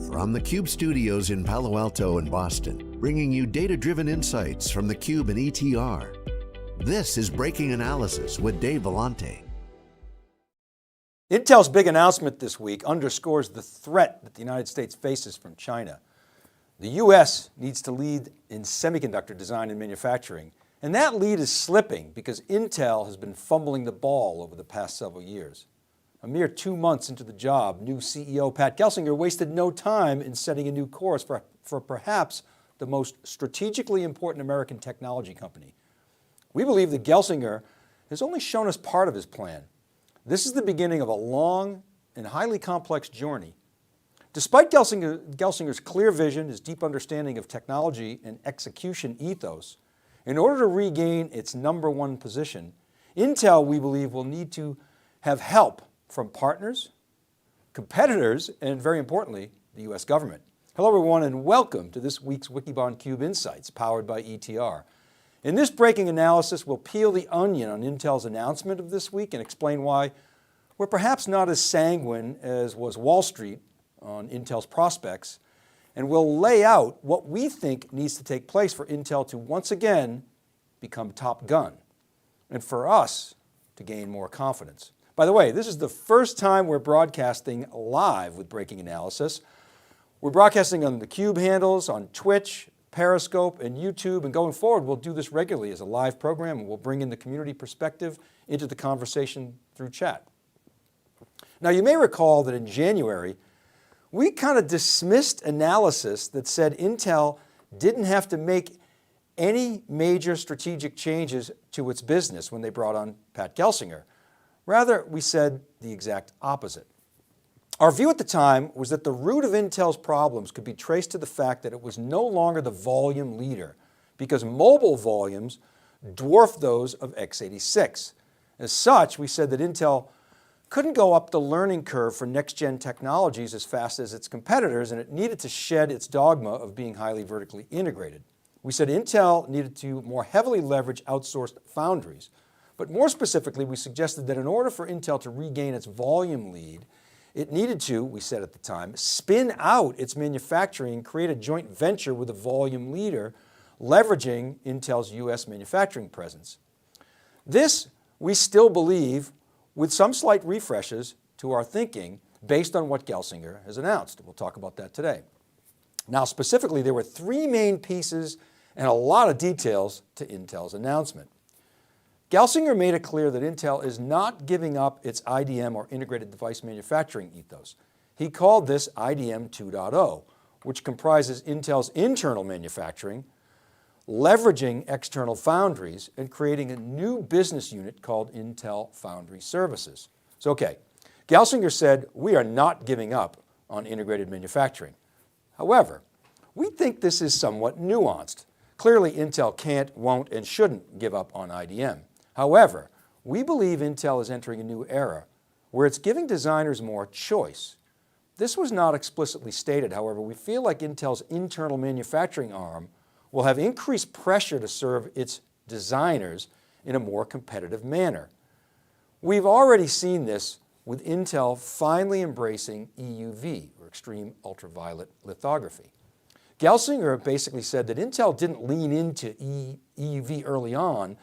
From the Cube studios in Palo Alto and Boston, bringing you data-driven insights from the Cube and ETR. This is Breaking Analysis with Dave Vellante. Intel's big announcement this week underscores the threat that the United States faces from China. The US needs to lead in semiconductor design and manufacturing, and that lead is slipping because Intel has been fumbling the ball over the past several years. A mere 2 months into the job, new CEO Pat Gelsinger wasted no time in setting a new course for perhaps the most strategically important American technology company. We believe that Gelsinger has only shown us part of his plan. This is the beginning of a long and highly complex journey. Despite Gelsinger's clear vision, his deep understanding of technology and execution ethos, in order to regain its #1 position, Intel, we believe, will need to have help from partners, competitors, and very importantly, the US government. Hello everyone and welcome to this week's Wikibon Cube Insights powered by ETR. In this breaking analysis, we'll peel the onion on Intel's announcement of this week and explain why we're perhaps not as sanguine as was Wall Street on Intel's prospects, and we'll lay out what we think needs to take place for Intel to once again become top gun, and for us to gain more confidence. By the way, this is the first time we're broadcasting live with Breaking Analysis. We're broadcasting on the Cube handles, on Twitch, Periscope, and YouTube, and going forward, we'll do this regularly as a live program, and we'll bring in the community perspective into the conversation through chat. Now, you may recall that in January, we kind of dismissed analysis that said Intel didn't have to make any major strategic changes to its business when they brought on Pat Gelsinger. Rather, we said the exact opposite. Our view at the time was that the root of Intel's problems could be traced to the fact that it was no longer the volume leader because mobile volumes dwarfed those of x86. As such, we said that Intel couldn't go up the learning curve for next-gen technologies as fast as its competitors, and it needed to shed its dogma of being highly vertically integrated. We said Intel needed to more heavily leverage outsourced foundries. But more specifically, we suggested that in order for Intel to regain its volume lead, it needed to, we said at the time, spin out its manufacturing and create a joint venture with a volume leader, leveraging Intel's US manufacturing presence. This, we still believe, with some slight refreshes to our thinking based on what Gelsinger has announced. We'll talk about that today. Now, specifically, there were 3 main pieces and a lot of details to Intel's announcement. Gelsinger made it clear that Intel is not giving up its IDM or integrated device manufacturing ethos. He called this IDM 2.0, which comprises Intel's internal manufacturing, leveraging external foundries, and creating a new business unit called Intel Foundry Services. So, okay, Gelsinger said, we are not giving up on integrated manufacturing. However, we think this is somewhat nuanced. Clearly, Intel can't, won't, and shouldn't give up on IDM. However, we believe Intel is entering a new era where it's giving designers more choice. This was not explicitly stated, however, we feel like Intel's internal manufacturing arm will have increased pressure to serve its designers in a more competitive manner. We've already seen this with Intel finally embracing EUV, or extreme ultraviolet lithography. Gelsinger basically said that Intel didn't lean into EUV early on,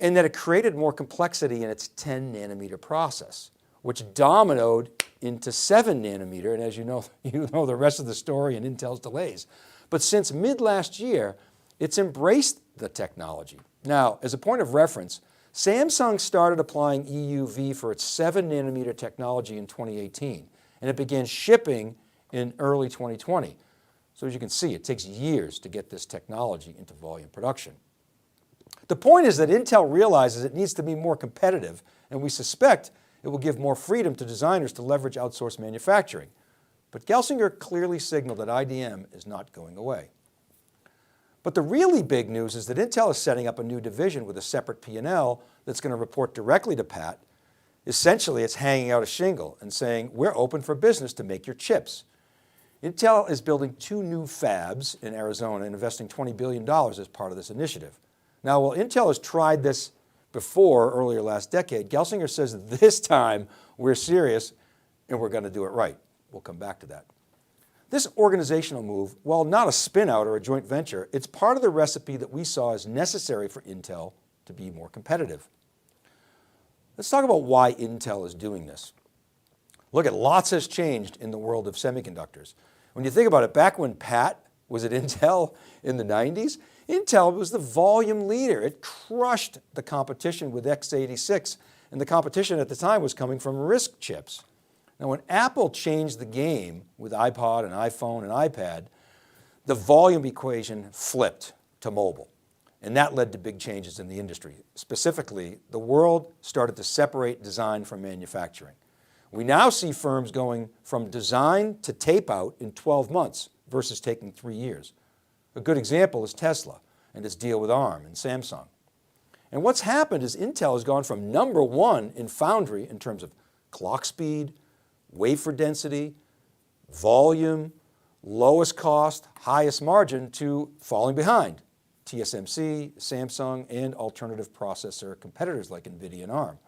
and that it created more complexity in its 10 nanometer process, which dominoed into 7 nanometer, and as you know the rest of the story and Intel's delays. But since mid last year, it's embraced the technology. Now, as a point of reference, Samsung started applying EUV for its 7 nanometer technology in 2018, and it began shipping in early 2020. So as you can see, it takes years to get this technology into volume production. The point is that Intel realizes it needs to be more competitive, and we suspect it will give more freedom to designers to leverage outsourced manufacturing. But Gelsinger clearly signaled that IDM is not going away. But the really big news is that Intel is setting up a new division with a separate P&L that's going to report directly to Pat. Essentially, it's hanging out a shingle and saying, we're open for business to make your chips. Intel is building 2 new fabs in Arizona and investing $20 billion as part of this initiative. Now, while Intel has tried this before earlier last decade, Gelsinger says this time we're serious and we're going to do it right. We'll come back to that. This organizational move, while not a spin out or a joint venture, it's part of the recipe that we saw as necessary for Intel to be more competitive. Let's talk about why Intel is doing this. Look, lots has changed in the world of semiconductors. When you think about it, back when Pat was at Intel in the 90s, Intel was the volume leader. It crushed the competition with x86, and the competition at the time was coming from RISC chips. Now, when Apple changed the game with iPod and iPhone and iPad, the volume equation flipped to mobile. And that led to big changes in the industry. Specifically, the world started to separate design from manufacturing. We now see firms going from design to tape out in 12 months versus taking 3 years. A good example is Tesla and its deal with ARM and Samsung. And what's happened is Intel has gone from number one in foundry in terms of clock speed, wafer density, volume, lowest cost, highest margin, to falling behind TSMC, Samsung, and alternative processor competitors like NVIDIA and ARM.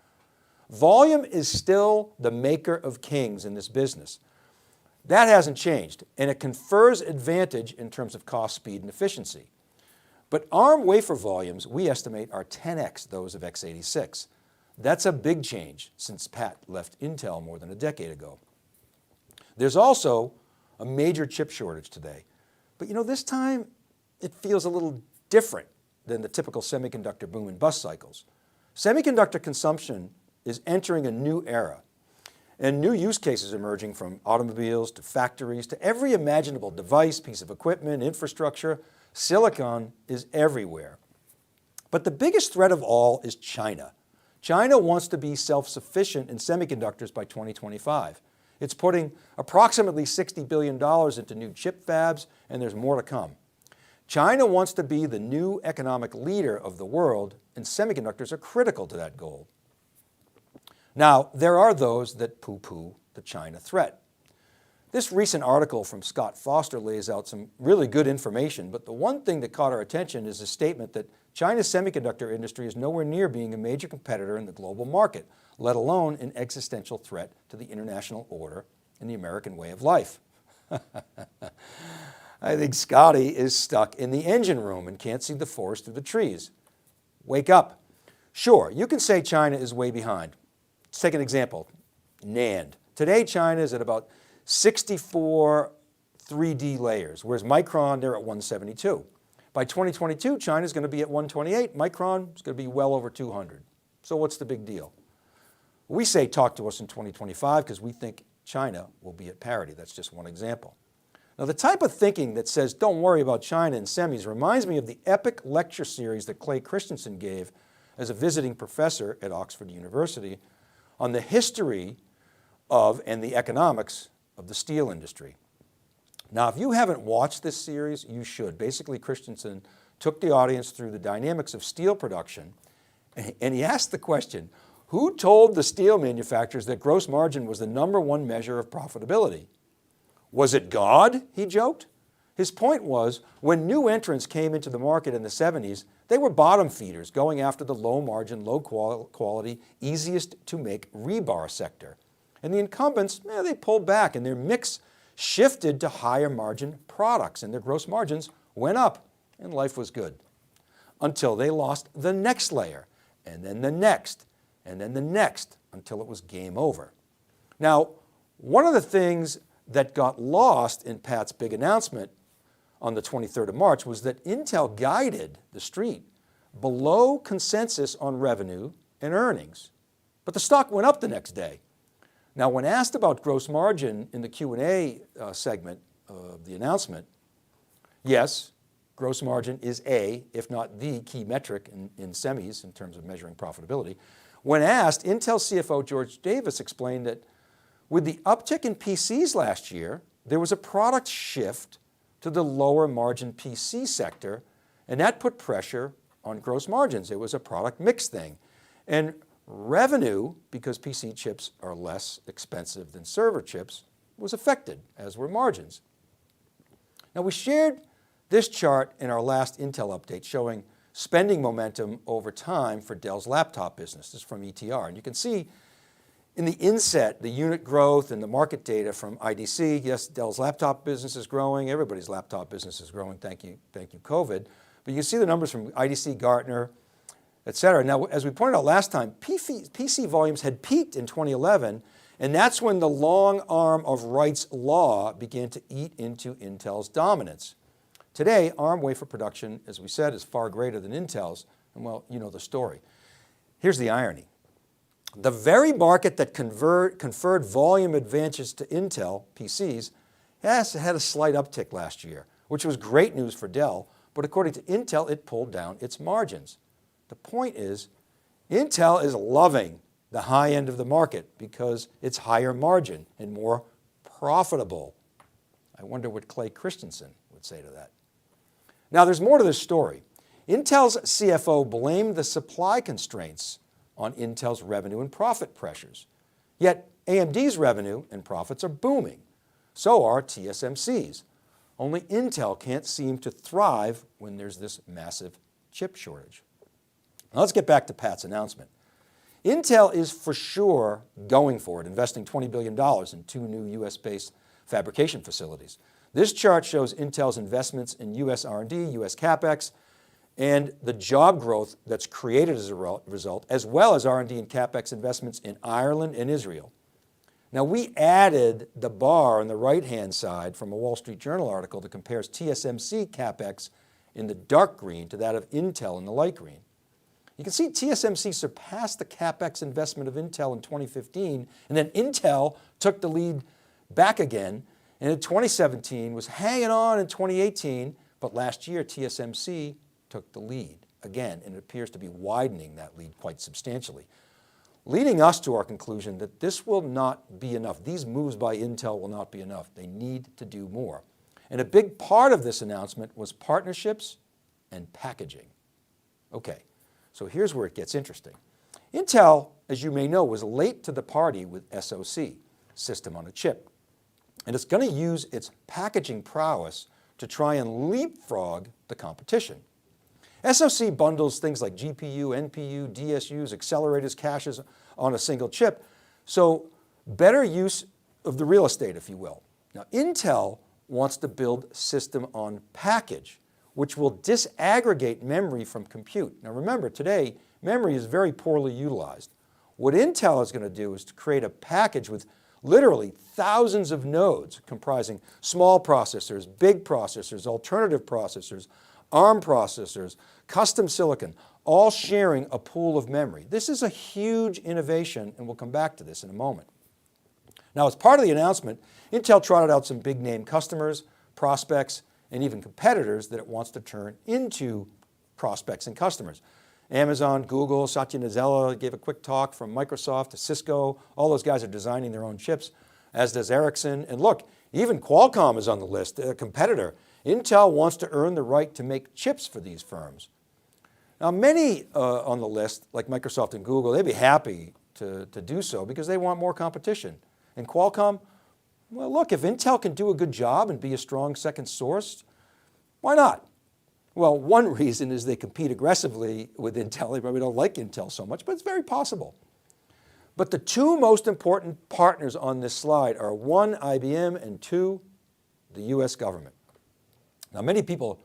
Volume is still the maker of kings in this business. That hasn't changed, and it confers advantage in terms of cost, speed, and efficiency. But ARM wafer volumes, we estimate, are 10x those of x86. That's a big change since Pat left Intel more than a decade ago. There's also a major chip shortage today. But this time it feels a little different than the typical semiconductor boom and bust cycles. Semiconductor consumption is entering a new era, and new use cases emerging from automobiles to factories to every imaginable device, piece of equipment, infrastructure. Silicon is everywhere. But the biggest threat of all is China. China wants to be self-sufficient in semiconductors by 2025. It's putting approximately $60 billion into new chip fabs, and there's more to come. China wants to be the new economic leader of the world, and semiconductors are critical to that goal. Now, there are those that poo-poo the China threat. This recent article from Scott Foster lays out some really good information, but the one thing that caught our attention is a statement that China's semiconductor industry is nowhere near being a major competitor in the global market, let alone an existential threat to the international order and the American way of life. I think Scotty is stuck in the engine room and can't see the forest through the trees. Wake up. Sure, you can say China is way behind. Let's take an example, NAND. Today, China is at about 64 3D layers, whereas Micron, they're at 172. By 2022, China's going to be at 128. Micron is going to be well over 200. So what's the big deal? We say talk to us in 2025 because we think China will be at parity. That's just one example. Now, the type of thinking that says don't worry about China and semis reminds me of the epic lecture series that Clay Christensen gave as a visiting professor at Oxford University on the history of and the economics of the steel industry. Now, if you haven't watched this series, you should. Basically, Christensen took the audience through the dynamics of steel production, and he asked the question, who told the steel manufacturers that gross margin was the #1 measure of profitability? Was it God, he joked? His point was, when new entrants came into the market in the 70s, they were bottom feeders going after the low margin, low quality, easiest to make rebar sector. And the incumbents, they pulled back and their mix shifted to higher margin products and their gross margins went up and life was good. Until they lost the next layer and then the next and then the next until it was game over. Now, one of the things that got lost in Pat's big announcement on the 23rd of March was that Intel guided the street below consensus on revenue and earnings, but the stock went up the next day. Now, when asked about gross margin in the Q&A segment of the announcement, yes, gross margin is if not the key metric in semis in terms of measuring profitability. When asked, Intel CFO George Davis explained that with the uptick in PCs last year, there was a product shift to the lower margin PC sector, and that put pressure on gross margins. It was a product mix thing. And revenue, because PC chips are less expensive than server chips, was affected, as were margins. Now, we shared this chart in our last Intel update showing spending momentum over time for Dell's laptop business. This is from ETR. And you can see In the inset, the unit growth and the market data from IDC, yes, Dell's laptop business is growing, everybody's laptop business is growing, thank you COVID. But you see the numbers from IDC, Gartner, et cetera. Now, as we pointed out last time, PC volumes had peaked in 2011, and that's when the long arm of Wright's law began to eat into Intel's dominance. Today, ARM wafer production, as we said, is far greater than Intel's, and well, you know the story. Here's the irony. The very market that conferred volume advantages to Intel PCs has had a slight uptick last year, which was great news for Dell, but according to Intel, it pulled down its margins. The point is, Intel is loving the high end of the market because it's higher margin and more profitable. I wonder what Clay Christensen would say to that. Now, there's more to this story. Intel's CFO blamed the supply constraints on Intel's revenue and profit pressures. Yet AMD's revenue and profits are booming. So are TSMC's. Only Intel can't seem to thrive when there's this massive chip shortage. Now let's get back to Pat's announcement. Intel is for sure going for it, investing $20 billion in 2 new US-based fabrication facilities. This chart shows Intel's investments in US R&D, US CapEx, and the job growth that's created as a result, as well as R&D and CapEx investments in Ireland and Israel. Now, we added the bar on the right-hand side from a Wall Street Journal article that compares TSMC CapEx in the dark green to that of Intel in the light green. You can see TSMC surpassed the CapEx investment of Intel in 2015, and then Intel took the lead back again, and in 2017 was hanging on in 2018, but last year TSMC took the lead again, and it appears to be widening that lead quite substantially, leading us to our conclusion that this will not be enough. These moves by Intel will not be enough. They need to do more. And a big part of this announcement was partnerships and packaging. Okay, so here's where it gets interesting. Intel, as you may know, was late to the party with SoC, system on a chip, and it's going to use its packaging prowess to try and leapfrog the competition. SoC bundles things like GPU, NPU, DSUs, accelerators, caches on a single chip, so better use of the real estate, if you will. Now, Intel wants to build system on package, which will disaggregate memory from compute. Now remember, today, memory is very poorly utilized. What Intel is going to do is to create a package with literally thousands of nodes comprising small processors, big processors, alternative processors, ARM processors, custom silicon, all sharing a pool of memory. This is a huge innovation, and we'll come back to this in a moment. Now, as part of the announcement, Intel trotted out some big name customers, prospects, and even competitors that it wants to turn into prospects and customers. Amazon, Google, Satya Nadella gave a quick talk from Microsoft to Cisco. All those guys are designing their own chips, as does Ericsson. And look, even Qualcomm is on the list, a competitor. Intel wants to earn the right to make chips for these firms. Now, many on the list, like Microsoft and Google, they'd be happy to do so because they want more competition. And Qualcomm, well, look, if Intel can do a good job and be a strong second source, why not? Well, one reason is they compete aggressively with Intel. They probably don't like Intel so much, but it's very possible. But the 2 most important partners on this slide are 1, IBM, and 2, the US government. Now, many people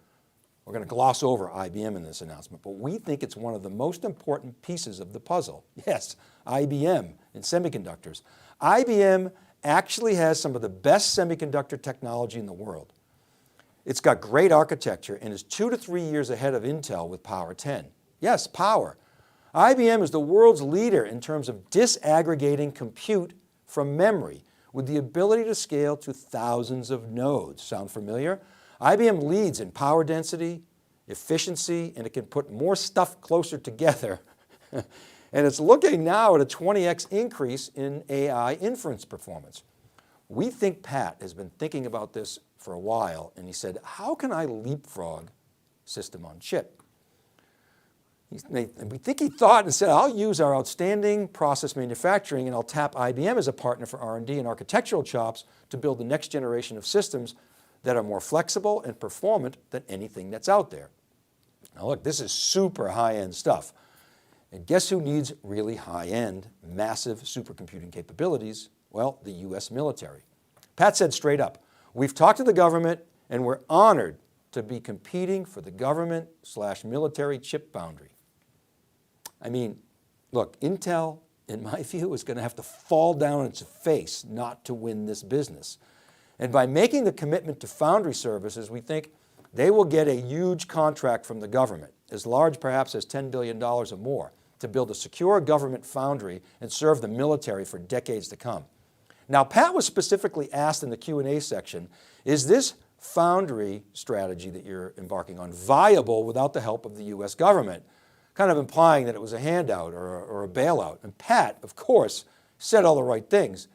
are going to gloss over IBM in this announcement, but we think it's one of the most important pieces of the puzzle. Yes, IBM in semiconductors. IBM actually has some of the best semiconductor technology in the world. It's got great architecture and is 2 to 3 years ahead of Intel with Power 10. Yes, power. IBM is the world's leader in terms of disaggregating compute from memory with the ability to scale to thousands of nodes. Sound familiar? IBM leads in power density, efficiency, and it can put more stuff closer together. And it's looking now at a 20x increase in AI inference performance. We think Pat has been thinking about this for a while, and he said, how can I leapfrog system on chip? And we think he thought and said, I'll use our outstanding process manufacturing and I'll tap IBM as a partner for R&D and architectural chops to build the next generation of systems that are more flexible and performant than anything that's out there. Now look, this is super high-end stuff. And guess who needs really high-end, massive supercomputing capabilities? Well, the US military. Pat said straight up, we've talked to the government and we're honored to be competing for the government/military chip foundry. I mean, look, Intel, in my view, is going to have to fall down on its face not to win this business. And by making the commitment to foundry services, we think they will get a huge contract from the government, as large perhaps as $10 billion or more, to build a secure government foundry and serve the military for decades to come. Now, Pat was specifically asked in the Q&A section, is this foundry strategy that you're embarking on viable without the help of the US government? Kind of implying that it was a handout or a bailout. And Pat, of course, said all the right things.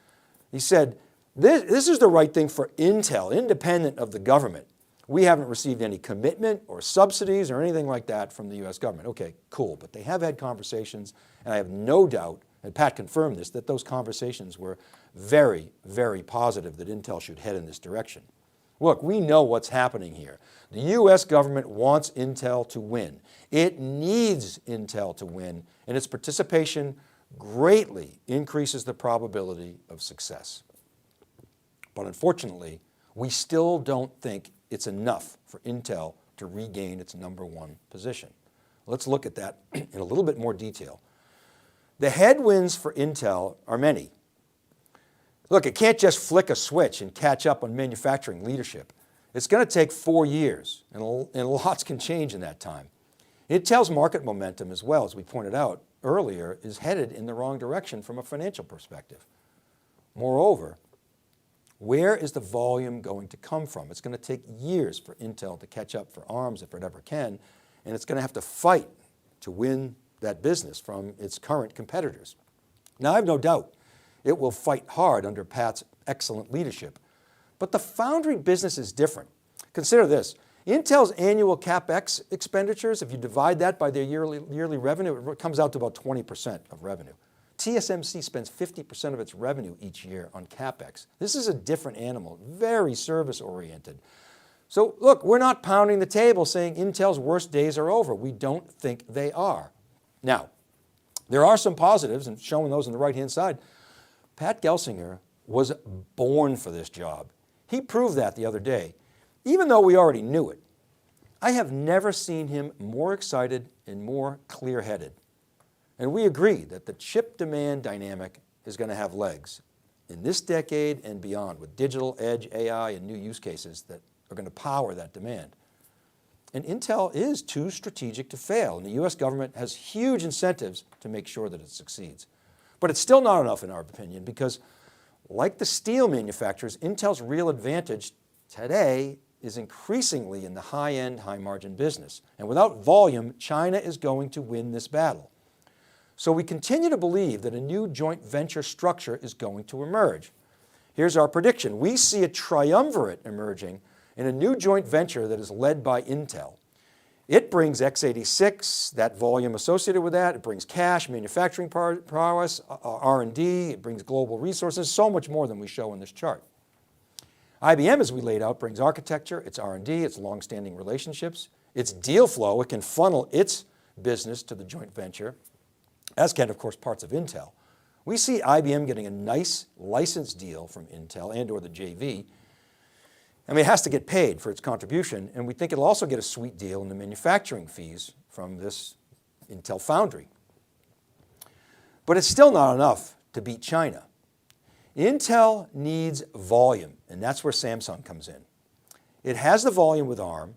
He said, this is the right thing for Intel, independent of the government. We haven't received any commitment or subsidies or anything like that from the US government. Okay, cool, but they have had conversations, and I have no doubt, and Pat confirmed this, that those conversations were very, very positive that Intel should head in this direction. Look, we know what's happening here. The US government wants Intel to win. It needs Intel to win, and its participation greatly increases the probability of success. But unfortunately, we still don't think it's enough for Intel to regain its #1 position. Let's look at that in a little bit more detail. The headwinds for Intel are many. Look, it can't just flick a switch and catch up on manufacturing leadership. It's going to take 4 years, and lots can change in that time. Intel's market momentum, as well, as we pointed out earlier, is headed in the wrong direction from a financial perspective. Moreover, where is the volume going to come from? It's going to take years for Intel to catch up for ARMs if it ever can, and it's going to have to fight to win that business from its current competitors. Now, I have no doubt it will fight hard under Pat's excellent leadership, but the foundry business is different. Consider this, Intel's annual CapEx expenditures, if you divide that by their yearly revenue, it comes out to about 20% of revenue. TSMC spends 50% of its revenue each year on CapEx. This is a different animal, very service-oriented. So look, we're not pounding the table saying Intel's worst days are over. We don't think they are. Now, there are some positives, and showing those on the right-hand side. Pat Gelsinger was born for this job. He proved that the other day, even though we already knew it. I have never seen him more excited and more clear-headed. And we agree that the chip demand dynamic is going to have legs in this decade and beyond, with digital, edge, AI, and new use cases that are going to power that demand. And Intel is too strategic to fail, and the US government has huge incentives to make sure that it succeeds. But it's still not enough, in our opinion, because like the steel manufacturers, Intel's real advantage today is increasingly in the high-end, high-margin business. And without volume, China is going to win this battle. So we continue to believe that a new joint venture structure is going to emerge. Here's our prediction. We see a triumvirate emerging in a new joint venture that is led by Intel. It brings x86, that volume associated with that. It brings cash, manufacturing prowess, R&D. It brings global resources, so much more than we show in this chart. IBM, as we laid out, brings architecture, its R&D, its long-standing relationships, its deal flow. It can funnel its business to the joint venture, as can, of course, parts of Intel. We see IBM getting a nice license deal from Intel and or the JV. I mean, it has to get paid for its contribution, and we think it'll also get a sweet deal in the manufacturing fees from this Intel foundry. But it's still not enough to beat China. Intel needs volume, and that's where Samsung comes in. It has the volume with ARM,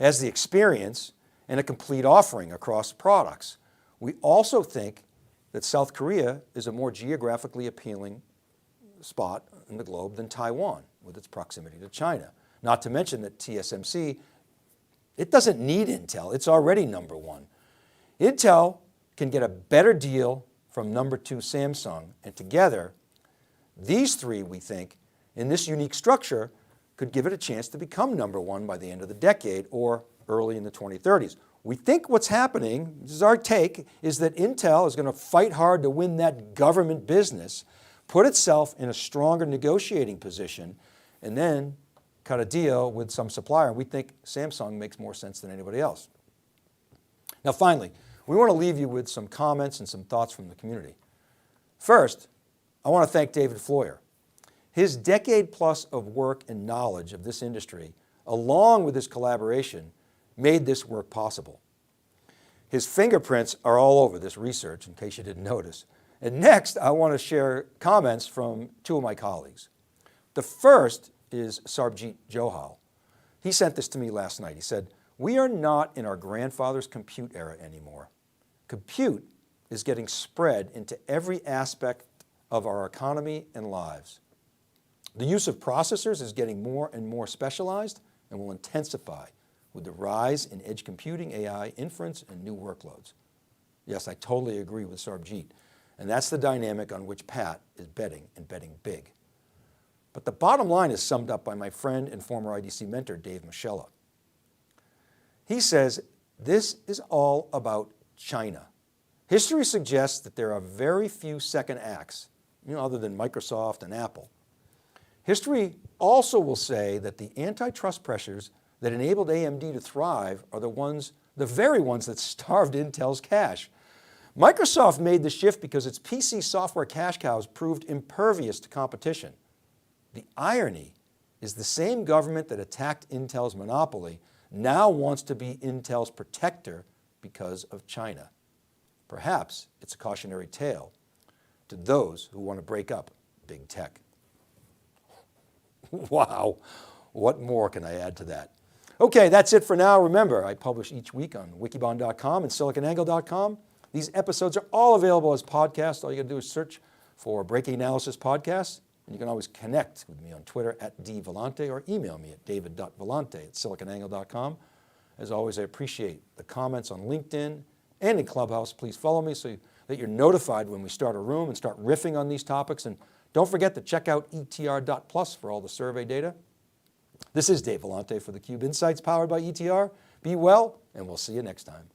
has the experience, and a complete offering across products. We also think that South Korea is a more geographically appealing spot in the globe than Taiwan, with its proximity to China. Not to mention that TSMC, it doesn't need Intel, it's already #1. Intel can get a better deal from #2 Samsung, and together, these three, we think, in this unique structure, could give it a chance to become #1 by the end of the decade or early in the 2030s. We think what's happening, this is our take, is that Intel is going to fight hard to win that government business, put itself in a stronger negotiating position, and then cut a deal with some supplier. We think Samsung makes more sense than anybody else. Now finally, we want to leave you with some comments and some thoughts from the community. First, I want to thank David Floyer. His decade plus of work and knowledge of this industry, along with his collaboration, made this work possible. His fingerprints are all over this research, in case you didn't notice. And next, I want to share comments from two of my colleagues. The first is Sarbjeet Johal. He sent this to me last night. He said, "We are not in our grandfather's compute era anymore. Compute is getting spread into every aspect of our economy and lives. The use of processors is getting more and more specialized and will intensify with the rise in edge computing, AI, inference, and new workloads." Yes, I totally agree with Sarbjeet. And that's the dynamic on which Pat is betting, and betting big. But the bottom line is summed up by my friend and former IDC mentor, Dave Michella. He says, this is all about China. History suggests that there are very few second acts, other than Microsoft and Apple. History also will say that the antitrust pressures that enabled AMD to thrive are the very ones that starved Intel's cash. Microsoft made the shift because its PC software cash cows proved impervious to competition. The irony is the same government that attacked Intel's monopoly now wants to be Intel's protector because of China. Perhaps it's a cautionary tale to those who want to break up big tech. Wow, what more can I add to that? Okay, that's it for now. Remember, I publish each week on wikibon.com and siliconangle.com. These episodes are all available as podcasts. All you got to do is search for Breaking Analysis Podcasts. And you can always connect with me on Twitter @dvellante or email me at david.vellante@siliconangle.com. As always, I appreciate the comments on LinkedIn and in Clubhouse. Please follow me so that you're notified when we start a room and start riffing on these topics. And don't forget to check out etr.plus for all the survey data. This is Dave Vellante for theCUBE Insights powered by ETR. Be well, and we'll see you next time.